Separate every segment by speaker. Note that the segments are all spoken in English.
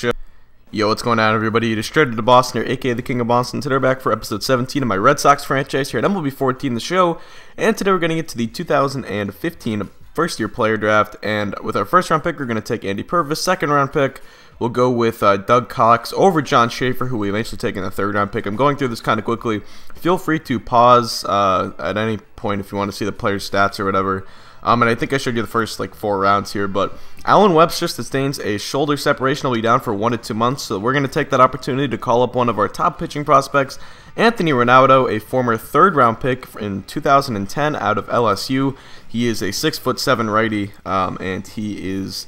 Speaker 1: show. Yo, what's going on, everybody? It is Straight to Boston here, aka the King of Boston. Today we're back for episode 17 of my Red Sox franchise here at MLB 14, the show. And today we're going to get to the 2015 first-year player draft. And with our first round pick, we're going to take Andy Purvis. Second round pick, we'll go with Doug Cox over John Schaefer, who we eventually take in the third round pick. I'm going through this kind of quickly. Feel free to pause at any point if you want to see the player's stats or whatever. And I think I showed you the first like 4 rounds here, but Alan Webster sustains a shoulder separation. He'll be down for 1 to 2 months, so we're going to take that opportunity to call up one of our top pitching prospects, Anthony Ronaldo, a former third-round pick in 2010 out of LSU. He is a 6'7" righty, and he is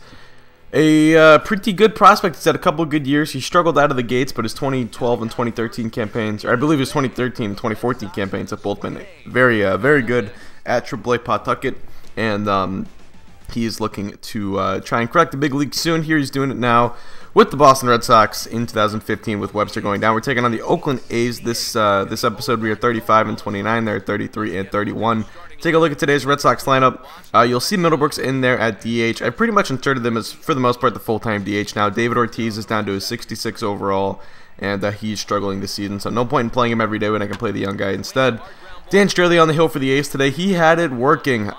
Speaker 1: a pretty good prospect. He's had a couple of good years. He struggled out of the gates, but his 2012 and 2013 campaigns, or I believe his 2013 and 2014 campaigns, have both been very good at AAA Pawtucket. And he is looking to try and crack the big league soon. Here he's doing it now with the Boston Red Sox in 2015 with Webster going down. We're taking on the Oakland A's this episode. We are 35 and 29. They're 33 and 31. Take a look at today's Red Sox lineup. You'll see Middlebrooks in there at DH. I pretty much inserted them as, for the most part, the full-time DH now. David Ortiz is down to a 66 overall, and he's struggling this season, so no point in playing him every day when I can play the young guy instead. Dan Straley on the hill for the A's today. He had it working,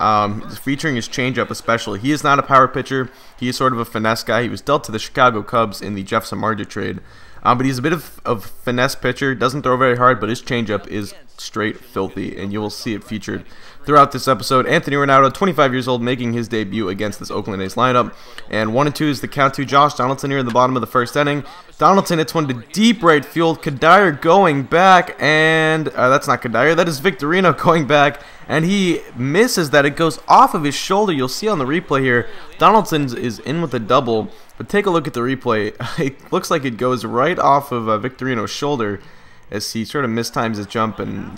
Speaker 1: featuring his changeup especially. He is not a power pitcher. He is sort of a finesse guy. He was dealt to the Chicago Cubs in the Jeff Samardzija trade. But he's a bit of a finesse pitcher. Doesn't throw very hard, but his changeup is straight filthy, and you will see it featured throughout this episode. Anthony Ronaldo, 25 years old, making his debut against this Oakland A's lineup. And 1-2 is the count to Josh Donaldson here in the bottom of the first inning. Donaldson hits one to deep right field. Kadire going back, and that's not Kadire. That is Victorino going back, and he misses that. It goes off of his shoulder. You'll see on the replay here, Donaldson is in with a double. But take a look at the replay. It looks like it goes right off of Victorino's shoulder as he sort of mistimes his jump, and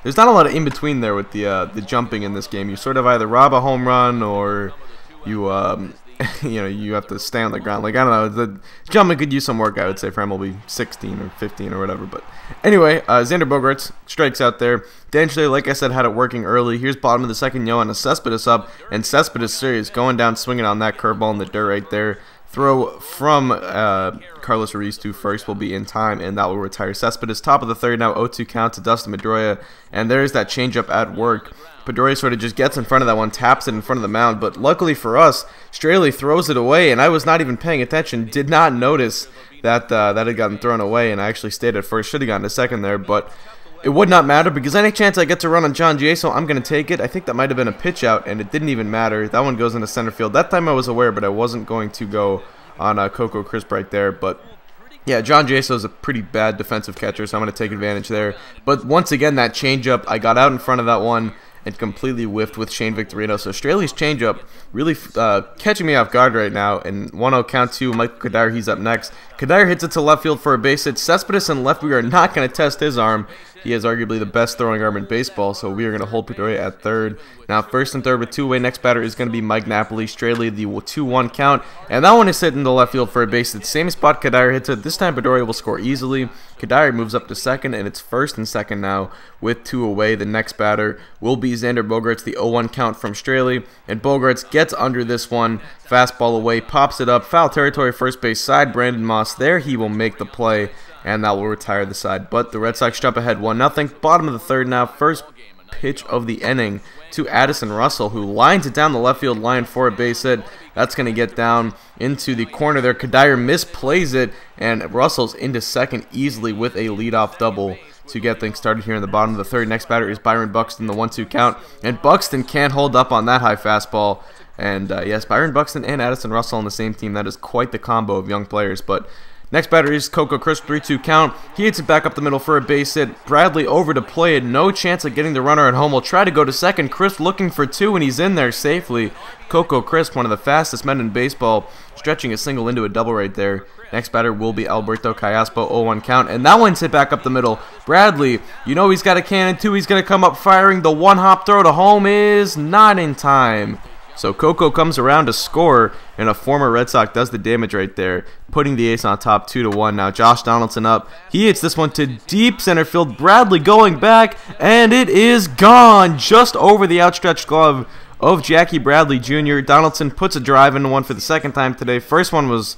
Speaker 1: there's not a lot of in between there with the jumping in this game. You sort of either rob a home run or you you have to stay on the ground. Like, I don't know, the jumping could use some work, I would say, for MLB 16 or 15 or whatever. But anyway, Xander Bogaerts strikes out there. Dan Straley, like I said, had it working early. Here's bottom of the second, Yoenis Cespedes up, and Cespedes serious, going down, swinging on that curveball in the dirt right there. Throw from Carlos Ruiz to first will be in time, and that will retire Cespedes. Top of the third now, 0-2 count to Dustin Pedroia, and there's that changeup at work. Pedroia sort of just gets in front of that one, taps it in front of the mound, but luckily for us, Straley throws it away, and I was not even paying attention, did not notice that that had gotten thrown away, and I actually stayed at first, should have gotten to second there, but it would not matter because any chance I get to run on John Jay, so I'm going to take it. I think that might have been a pitch out, and it didn't even matter. That one goes into center field. That time I was aware, but I wasn't going to go on Coco Crisp right there, but yeah, John Jaso is a pretty bad defensive catcher, so I'm going to take advantage there. But once again, that changeup, I got out in front of that one and completely whiffed with Shane Victorino. So Straley's changeup really catching me off guard right now. And 1-0 count to Michael Kadire. He's up next. Kadire hits it to left field for a base hit. Cespedes in left. We are not going to test his arm. He has arguably the best throwing arm in baseball, so we are going to hold Pedroia at third. Now first and third with 2 away. Next batter is going to be Mike Napoli. Straley, the 2-1 count. And that one is hit into left field for a base hit. Same spot Kadire hits it. This time Pedroia will score easily. Kadire moves up to second, and it's first and second now with 2 away. The next batter will be Xander Bogaerts, the 0-1 count from Straley. And Bogaerts gets under this one. Fastball away, pops it up. Foul territory, first base side. Brandon Moss there. He will make the play, and that will retire the side. But the Red Sox jump ahead 1-0. Bottom of the third now. First pitch of the inning to Addison Russell, who lines it down the left field line for a base hit. That's going to get down into the corner there. Kadire misplays it, and Russell's into second easily with a leadoff double to get things started here in the bottom of the third. Next batter is Byron Buxton, the 1-2 count, and Buxton can't hold up on that high fastball. And yes, Byron Buxton and Addison Russell on the same team. That is quite the combo of young players. But next batter is Coco Crisp, 3-2 count. He hits it back up the middle for a base hit. Bradley over to play it. No chance of getting the runner at home. Will try to go to second. Crisp looking for 2, and he's in there safely. Coco Crisp, one of the fastest men in baseball, stretching a single into a double right there. Next batter will be Alberto Callaspo, 0-1 count, and that one's hit back up the middle. Bradley, you know he's got a cannon too. He's going to come up firing. The one-hop throw to home is not in time. So Coco comes around to score, and a former Red Sox does the damage right there, putting the A's on top 2-1. Now Josh Donaldson up. He hits this one to deep center field. Bradley going back, and it is gone just over the outstretched glove of Jackie Bradley Jr. Donaldson puts a drive into one for the second time today. First one was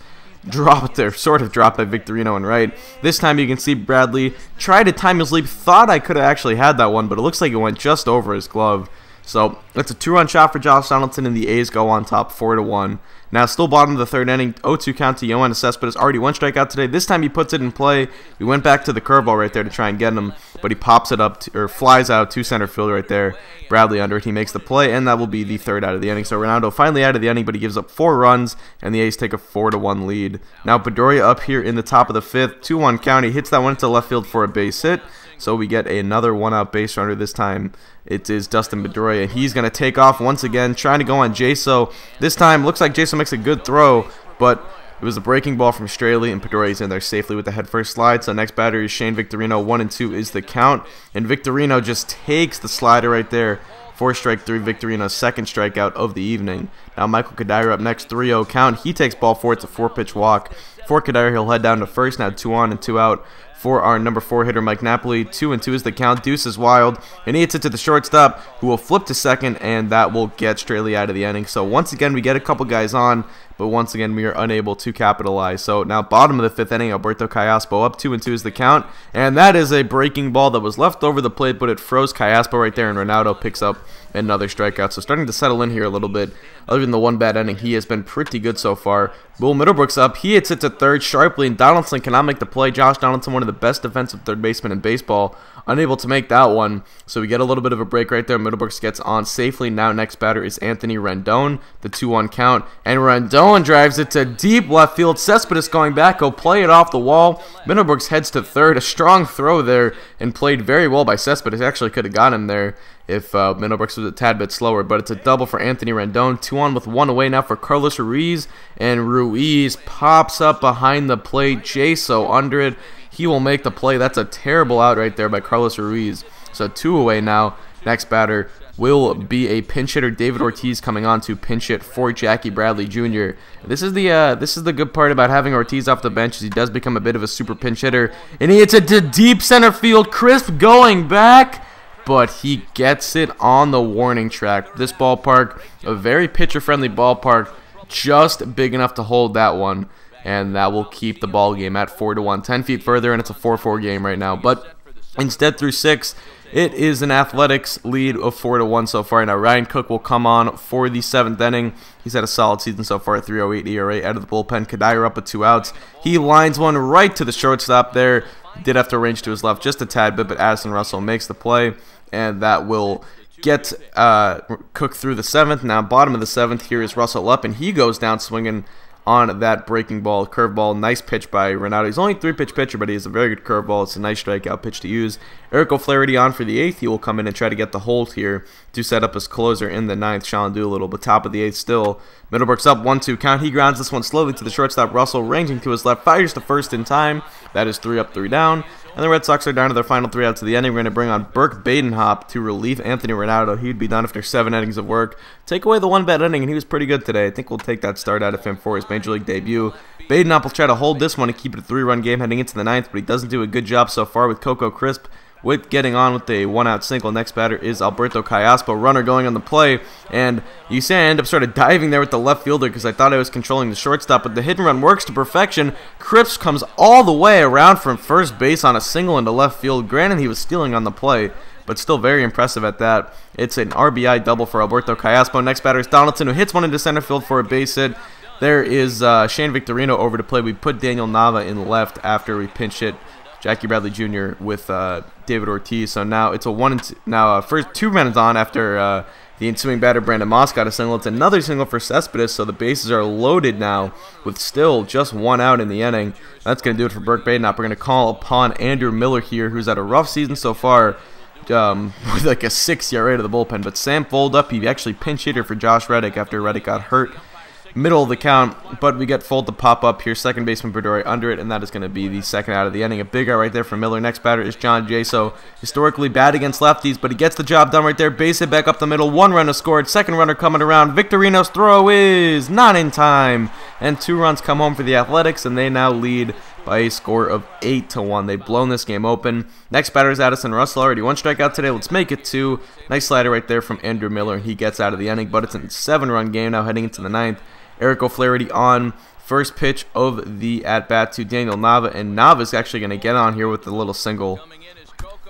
Speaker 1: dropped there, sort of dropped by Victorino and right. This time you can see Bradley tried to time his leap, thought I could have actually had that one, but it looks like it went just over his glove. So it's a 2-run shot for Josh Donaldson, and the A's go on top 4-1. Now still bottom of the third inning, 0-2 count to Yoenis Cespedes. Already one strikeout today. This time he puts it in play. We went back to the curveball right there to try and get him, but he pops it up or flies out to center field right there. Bradley under it. He makes the play, and that will be the third out of the inning. So Ronaldo finally out of the inning, but he gives up 4 runs, and the A's take a 4-1 lead. Now Pedroia up here in the top of the 5th, 2-1 count. He hits that one to left field for a base hit. So we get another 1-out base runner. This time it is Dustin Pedroia. He's going to take off once again, trying to go on Jaso. This time looks like Jaso makes a good throw, but it was a breaking ball from Straley, and Pedroia's in there safely with the head first slide. So next batter is Shane Victorino. 1-2 is the count, and Victorino just takes the slider right there. 4-strike-3, Victorino's second strikeout of the evening. Now Michael Kadire up next, 3-0 count. He takes ball 4. It's a 4-pitch walk. For Kadire, he'll head down to first. Now 2 on and 2 out for our number 4 hitter, Mike Napoli. 2-2 is the count. Deuce is wild, and he hits it to the shortstop, who will flip to second, and that will get Straley out of the inning. So once again, we get a couple guys on, but once again, we are unable to capitalize. So now bottom of the 5th inning, Alberto Callaspo up, 2-2 is the count, and that is a breaking ball that was left over the plate, but it froze Callaspo right there, and Ronaldo picks up another strikeout. So starting to settle in here a little bit. Other than the one bad inning, he has been pretty good so far. Will Middlebrook's up. He hits it to third sharply, and Donaldson cannot make the play. Josh Donaldson, one of the best defensive third basemen in baseball, unable to make that one. So we get a little bit of a break right there. Middlebrooks gets on safely. Now next batter is Anthony Rendon, the 2-1 count, and Rendon drives it to deep left field. Cespedes going back. He'll play it off the wall. Middlebrooks heads to third. A strong throw there, and played very well by Cespedes. Actually could have got him there if Middlebrooks was a tad bit slower, but it's a double for Anthony Rendon. 2 on with 1 away now for Carlos Ruiz, and Ruiz pops up behind the plate. Jaso under it. He will make the play. That's a terrible out right there by Carlos Ruiz. So 2 away now. Next batter will be a pinch hitter, David Ortiz, coming on to pinch hit for Jackie Bradley Jr. This is the good part about having Ortiz off the bench, is he does become a bit of a super pinch hitter, and he hits it to deep center field. Crisp going back, but he gets it on the warning track. This ballpark, a very pitcher-friendly ballpark, just big enough to hold that one, and that will keep the ball game at 4-1. 10 feet further, and it's a 4-4 game right now. But instead, through 6, it is an Athletics lead of 4-1 so far. Now Ryan Cook will come on for the 7th inning. He's had a solid season so far, 3.08 ERA out of the bullpen. Kadire up with 2 outs. He lines one right to the shortstop there. Did have to range to his left just a tad bit, but Addison Russell makes the play, and that will get Cook through the 7th. Now bottom of the 7th, here is Russell up, and he goes down swinging on that breaking ball, curveball. Nice pitch by Ronaldo. He's only a 3-pitch pitcher, but he has a very good curveball. It's a nice strikeout pitch to use. Eric O'Flaherty on for the 8th. He will come in and try to get the hold here to set up his closer in the 9th, Sean Doolittle. But top of the 8th still. Middlebrooks up 1-2 count. He grounds this one slowly to the shortstop. Russell ranging to his left, fires to first in time. That is 3 up, 3 down. And the Red Sox are down to their final 3 outs of the inning. We're going to bring on Burke Badenhop to relieve Anthony Ronaldo. He'd be done after 7 innings of work. Take away the 1 bad inning, and he was pretty good today. I think we'll take that start out of him for his Major League debut. Badenhop will try to hold this one and keep it a 3-run game heading into the 9th, but he doesn't do a good job so far with Coco Crisp with getting on with a 1-out single. Next batter is Alberto Callaspo, runner going on the play, and you see I end up sort of diving there with the left fielder because I thought I was controlling the shortstop, but the hit and run works to perfection. Crisp comes all the way around from first base on a single into left field. Granted, he was stealing on the play, but still very impressive at that. It's an RBI double for Alberto Callaspo. Next batter is Donaldson, who hits one into center field for a base hit. There is Shane Victorino over to play. We put Daniel Nava in left after we pinch hit Jackie Bradley Jr. with David Ortiz. So now it's a 1-2. Now first 2 men is on after the ensuing batter Brandon Moss got a single. It's another single for Cespedes, so the bases are loaded now with still just 1 out in the inning. That's going to do it for Burke Badenhop. We're going to call upon Andrew Miller here, who's had a rough season so far, with like a 6 ERA to the bullpen. But Sam Fold up. He actually pinch hitter for Josh Reddick after Reddick got hurt. Middle of the count, but we get Fold to pop up here. Second baseman Pedroia under it, and that is going to be the 2nd out of the inning. A big out right there for Miller. Next batter is John Jaso. Historically bad against lefties, but he gets the job done right there. Base hit back up the middle. 1 runner scored. Second runner coming around. Victorino's throw is not in time, and 2 runs come home for the Athletics, and they now lead by a score of 8-1. They've blown this game open. Next batter is Addison Russell. Already 1 strikeout today. Let's make it 2. Nice slider right there from Andrew Miller, and he gets out of the inning, but it's a 7-run game now heading into the 9th. Eric O'Flaherty on first pitch of the at-bat to Daniel Nava, and Nava's actually going to get on here with a little single.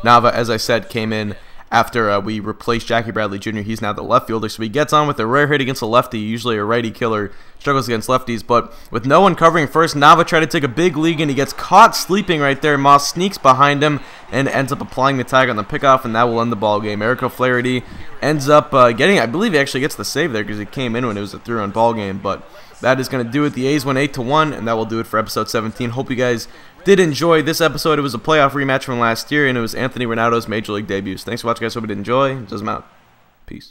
Speaker 1: Nava, as I said, came in after we replaced Jackie Bradley Jr. He's now the left fielder, so he gets on with a rare hit against a lefty. Usually a righty killer, struggles against lefties, but with no one covering first, Nava tried to take a big league, and he gets caught sleeping right there. Moss sneaks behind him and ends up applying the tag on the pickoff, and that will end the ball game. Eric O'Flaherty ends up getting, I believe he actually gets the save there because he came in when it was a 3-run ball game, but that is going to do it. The A's win 8-1, and that will do it for episode 17. Hope you guys did enjoy this episode. It was a playoff rematch from last year, and it was Anthony Ronaldo's Major League debuts. Thanks for watching, guys. Hope you did enjoy. It doesn't matter. Peace.